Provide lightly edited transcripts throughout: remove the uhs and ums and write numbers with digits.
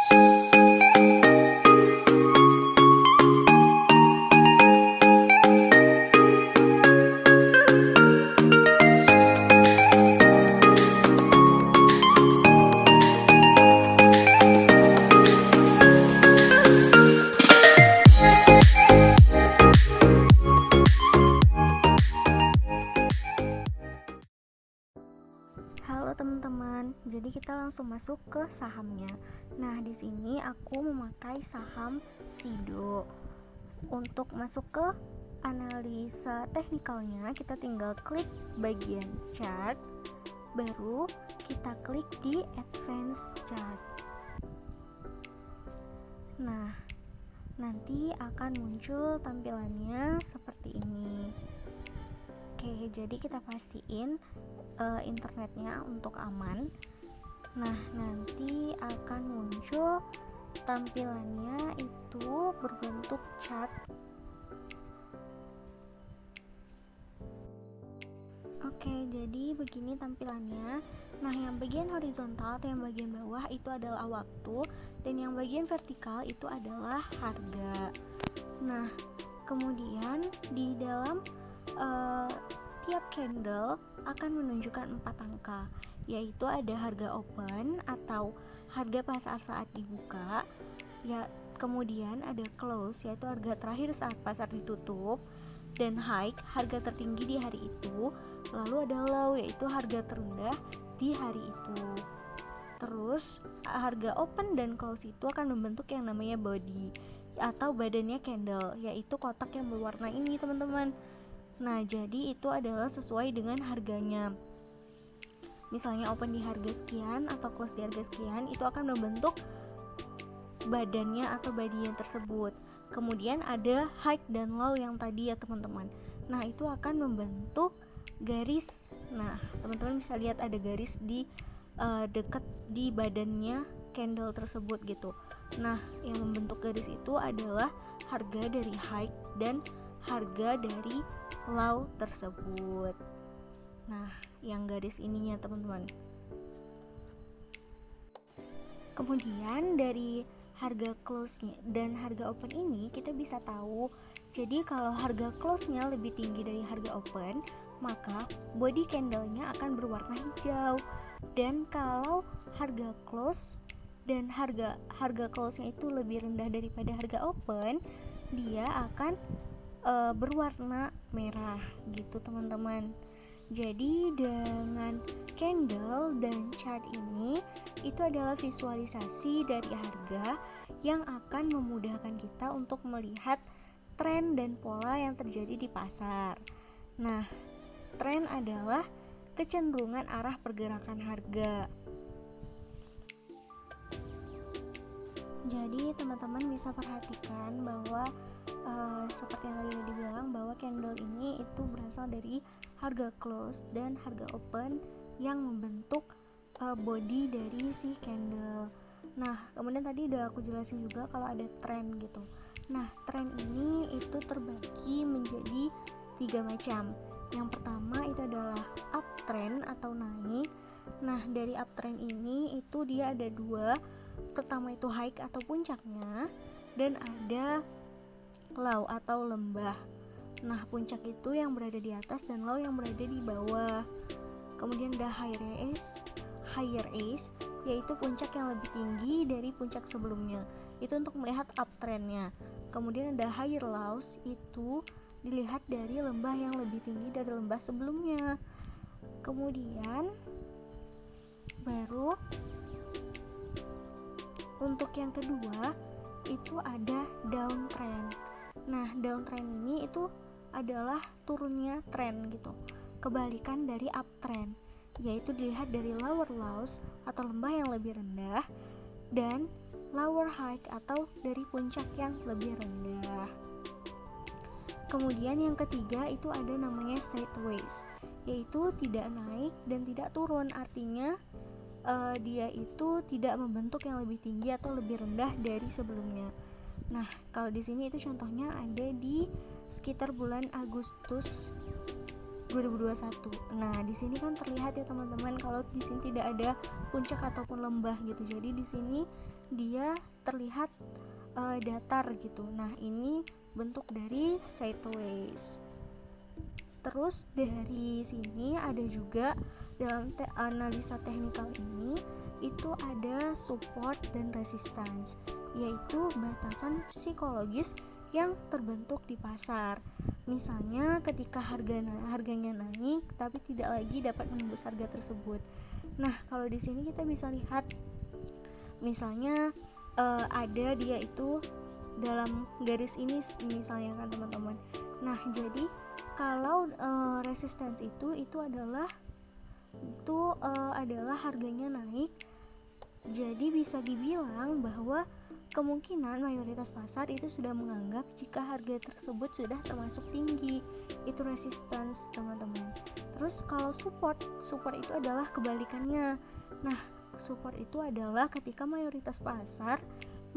Halo teman-teman, jadi kita langsung masuk ke sahamnya. Nah, di sini aku memakai saham SIDO. Untuk masuk ke analisa teknikalnya, kita tinggal klik bagian chart, baru kita klik di advance chart. Nah, nanti akan muncul tampilannya seperti ini. Oke, jadi kita pastiin internetnya untuk aman. Nah, nanti akan muncul tampilannya itu berbentuk chart. Oke, jadi begini tampilannya. Nah, yang bagian horizontal atau yang bagian bawah itu adalah waktu, dan yang bagian vertikal itu adalah harga. Nah, kemudian di dalam tiap candle akan menunjukkan 4 angka, yaitu ada harga open atau harga pasar saat dibuka, ya, kemudian ada close yaitu harga terakhir saat pasar ditutup, dan high harga tertinggi di hari itu, lalu ada low yaitu harga terendah di hari itu. Terus harga open dan close itu akan membentuk yang namanya body atau badannya candle, yaitu kotak yang berwarna ini teman-teman. Nah, jadi itu adalah sesuai dengan harganya. Misalnya open di harga sekian atau close di harga sekian, itu akan membentuk badannya atau badinya tersebut. Kemudian ada high dan low yang tadi ya teman-teman. Nah, itu akan membentuk garis. Nah, teman-teman bisa lihat ada garis di dekat di badannya candle tersebut gitu. Nah, yang membentuk garis itu adalah harga dari high dan harga dari low tersebut. Nah, yang garis ininya teman-teman. Kemudian dari harga close-nya dan harga open ini kita bisa tahu, jadi kalau harga close-nya lebih tinggi dari harga open, maka body candle-nya akan berwarna hijau. Dan kalau harga close dan harga close-nya itu lebih rendah daripada harga open, dia akan berwarna merah gitu teman-teman. Jadi dengan candle dan chart ini itu adalah visualisasi dari harga yang akan memudahkan kita untuk melihat tren dan pola yang terjadi di pasar. Nah, tren adalah kecenderungan arah pergerakan harga. Jadi teman-teman bisa perhatikan bahwa seperti yang tadi udah dibilang, bahwa candle ini itu berasal dari harga close dan harga open yang membentuk body dari si candle. Nah, kemudian tadi udah aku jelasin juga kalau ada tren gitu. Nah, tren ini itu terbagi menjadi 3 macam. Yang pertama itu adalah uptrend atau naik. Nah, dari uptrend ini itu dia ada 2. Pertama itu high atau puncaknya, dan ada low atau lembah. Nah, puncak itu yang berada di atas dan low yang berada di bawah. Kemudian ada higher ace yaitu puncak yang lebih tinggi dari puncak sebelumnya. Itu untuk melihat uptrendnya. Kemudian ada higher lows, itu dilihat dari lembah yang lebih tinggi dari lembah sebelumnya. Kemudian baru untuk yang kedua itu ada downtrend. Nah, downtrend ini itu adalah turunnya tren gitu, kebalikan dari uptrend, yaitu dilihat dari lower lows atau lembah yang lebih rendah dan lower high atau dari puncak yang lebih rendah. Kemudian yang ketiga itu ada namanya sideways, yaitu tidak naik dan tidak turun, artinya dia itu tidak membentuk yang lebih tinggi atau lebih rendah dari sebelumnya. Nah, kalau di sini itu contohnya ada di sekitar bulan Agustus 2021. Nah, di sini kan terlihat ya teman-teman kalau di sini tidak ada puncak ataupun lembah gitu. Jadi di sini dia terlihat datar gitu. Nah, ini bentuk dari sideways. Terus dari sini ada juga dalam analisa teknikal ini itu ada support dan resistance, yaitu batasan psikologis yang terbentuk di pasar. Misalnya ketika harganya naik tapi tidak lagi dapat menembus harga tersebut. Nah, kalau di sini kita bisa lihat misalnya ada dia itu dalam garis ini misalnya kan teman-teman. Nah, jadi kalau resistance itu adalah harganya naik. Jadi bisa dibilang bahwa kemungkinan mayoritas pasar itu sudah menganggap jika harga tersebut sudah termasuk tinggi. Itu resistance, teman-teman. Terus kalau support itu adalah kebalikannya. Nah, support itu adalah ketika mayoritas pasar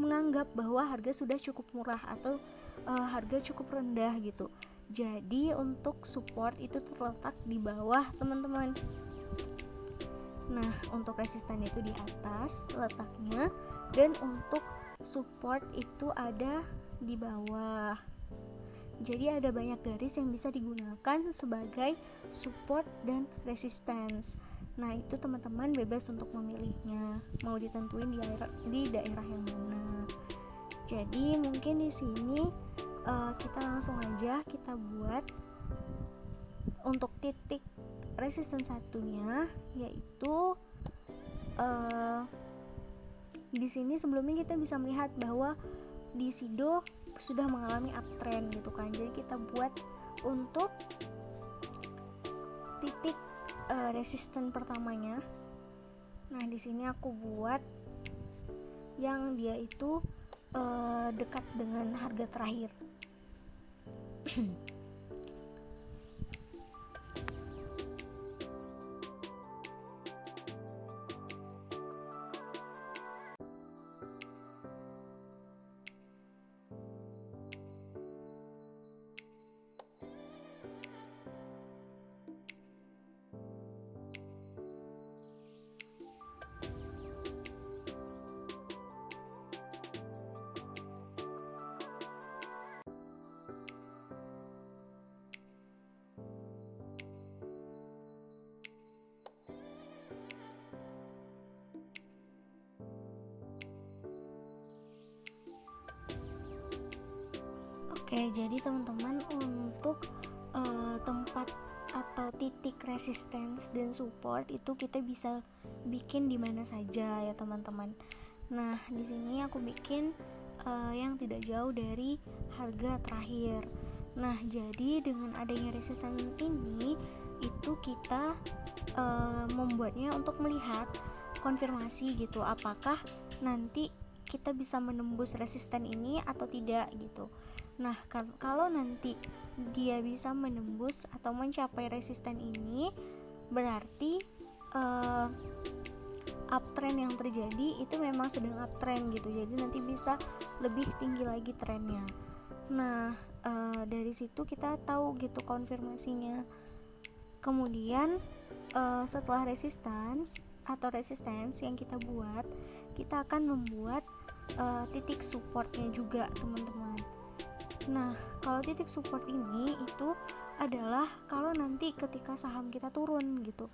menganggap bahwa harga sudah cukup murah atau harga cukup rendah gitu. Jadi untuk support itu terletak di bawah, teman-teman. Nah, untuk resisten itu di atas letaknya, dan untuk support itu ada di bawah. Jadi ada banyak garis yang bisa digunakan sebagai support dan resistance. Nah, itu teman-teman bebas untuk memilihnya, mau ditentuin di daerah yang mana. Jadi mungkin di sini kita langsung aja kita buat untuk titik resisten satunya, yaitu di sini sebelumnya kita bisa melihat bahwa di SIDO sudah mengalami uptrend gitu kan. Jadi kita buat untuk titik resisten pertamanya. Nah, di sini aku buat yang dia itu dekat dengan harga terakhir. Oke, jadi teman-teman untuk tempat atau titik resistance dan support itu kita bisa bikin di mana saja ya teman-teman. Nah, di sini aku bikin yang tidak jauh dari harga terakhir. Nah, jadi dengan adanya resistance ini itu kita membuatnya untuk melihat konfirmasi gitu, apakah nanti kita bisa menembus resisten ini atau tidak gitu. Nah, kalau nanti dia bisa menembus atau mencapai resisten ini, berarti uptrend yang terjadi itu memang sedang uptrend gitu. Jadi nanti bisa lebih tinggi lagi trennya. Nah, dari situ kita tahu gitu konfirmasinya. Kemudian setelah resistance yang kita buat, kita akan membuat titik supportnya juga, teman-teman. Nah, kalau titik support ini itu adalah kalau nanti ketika saham kita turun gitu,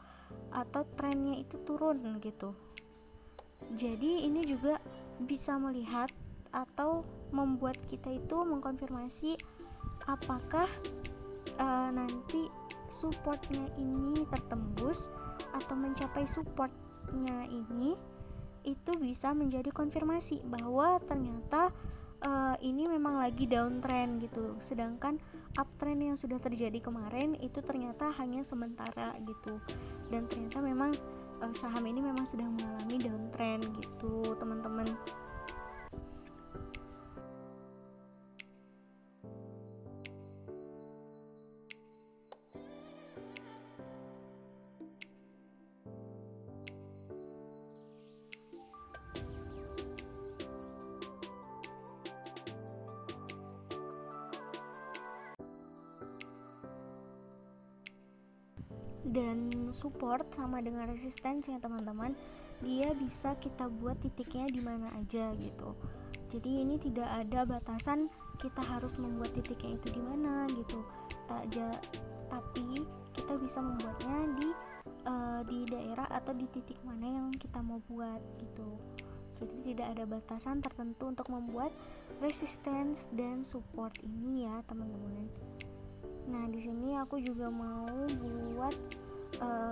atau trennya itu turun gitu. Jadi ini juga bisa melihat atau membuat kita itu mengkonfirmasi apakah nanti supportnya ini tertembus atau mencapai supportnya ini, itu bisa menjadi konfirmasi bahwa ternyata ini memang lagi downtrend gitu, sedangkan uptrend yang sudah terjadi kemarin itu ternyata hanya sementara gitu, dan ternyata memang saham ini memang sedang mengalami downtrend gitu, teman-teman. Dan support sama dengan resistance ya teman-teman, dia bisa kita buat titiknya di mana aja gitu. Jadi ini tidak ada batasan kita harus membuat titiknya itu di mana gitu. Tapi kita bisa membuatnya di daerah atau di titik mana yang kita mau buat gitu. Jadi tidak ada batasan tertentu untuk membuat resistance dan support ini ya teman-teman. Nah di sini aku juga mau buat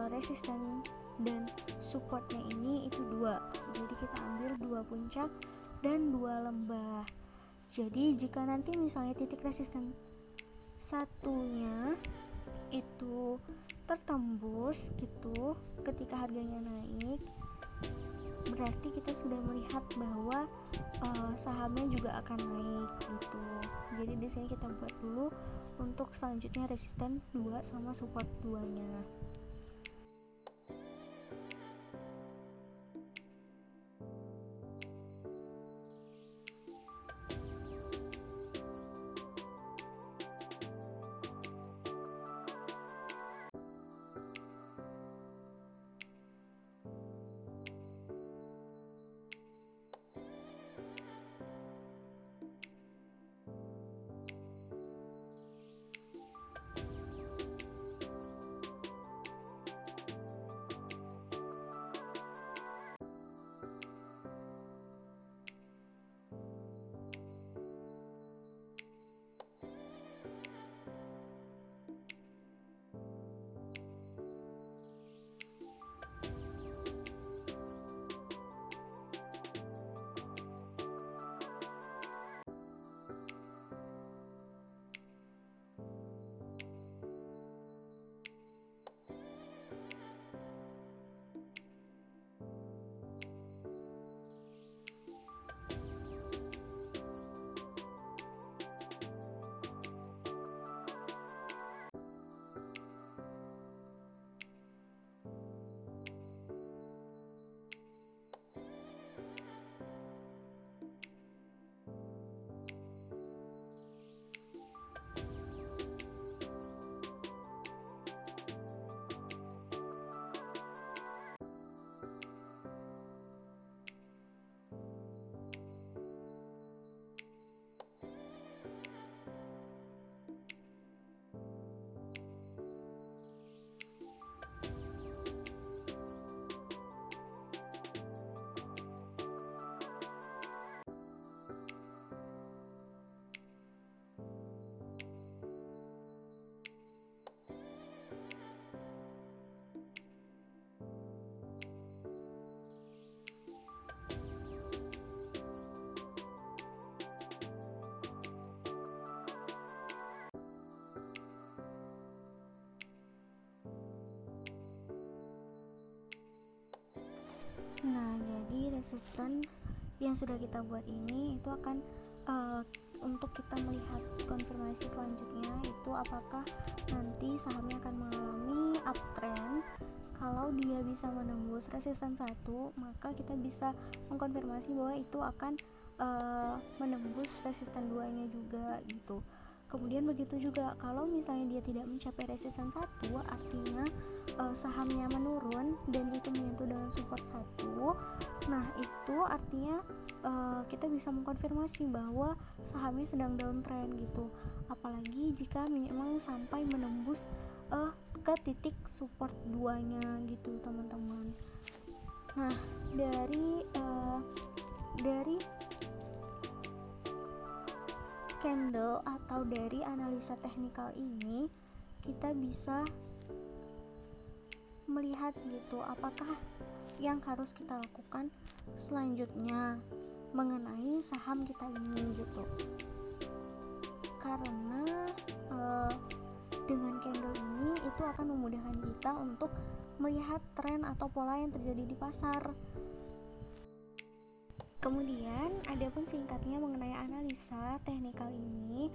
resistance dan supportnya ini itu 2. Jadi kita ambil 2 puncak dan 2 lembah. Jadi jika nanti misalnya titik resisten satunya itu tertembus gitu ketika harganya naik, berarti kita sudah melihat bahwa sahamnya juga akan naik gitu. Jadi di sini kita buat dulu untuk selanjutnya resisten 2 sama support 2-nya. Nah, jadi resistance yang sudah kita buat ini itu akan untuk kita melihat konfirmasi selanjutnya itu apakah nanti sahamnya akan mengalami uptrend. Kalau dia bisa menembus resistance 1, maka kita bisa mengkonfirmasi bahwa itu akan menembus resistance 2-nya juga gitu. Kemudian begitu juga kalau misalnya dia tidak mencapai resistance 1, artinya sahamnya menurun dan itu menyentuh dengan support 1. Nah, itu artinya kita bisa mengkonfirmasi bahwa sahamnya sedang downtrend gitu. Apalagi jika memang sampai menembus ke titik support 2-nya gitu, teman-teman. Nah, dari candle atau dari analisa teknikal ini kita bisa melihat gitu apakah yang harus kita lakukan selanjutnya mengenai saham kita ini gitu. Karena dengan candle ini itu akan memudahkan kita untuk melihat tren atau pola yang terjadi di pasar. Kemudian, adapun singkatnya mengenai analisa teknikal ini,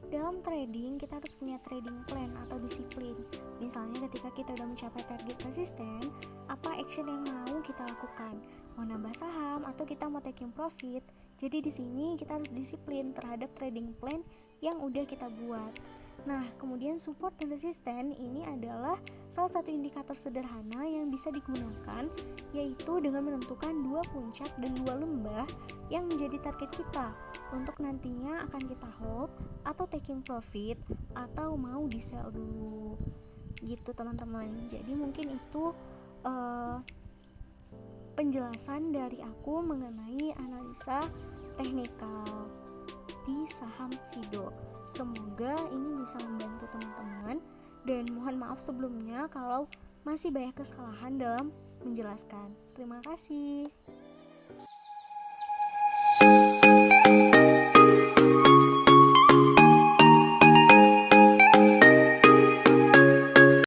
dalam trading kita harus punya trading plan atau disiplin. Misalnya ketika kita udah mencapai target resisten, apa action yang mau kita lakukan? Mau nambah saham atau kita mau taking profit? Jadi di sini kita harus disiplin terhadap trading plan yang udah kita buat. Nah, kemudian support dan resisten ini adalah salah satu indikator sederhana yang bisa digunakan, yaitu dengan menentukan 2 puncak dan 2 lembah yang menjadi target kita untuk nantinya akan kita hold atau taking profit atau mau di sell dulu gitu teman-teman. Jadi mungkin itu penjelasan dari aku mengenai analisa teknikal di saham SIDO. Semoga ini bisa membantu teman-teman, dan mohon maaf sebelumnya kalau masih banyak kesalahan dalam menjelaskan. Terima kasih.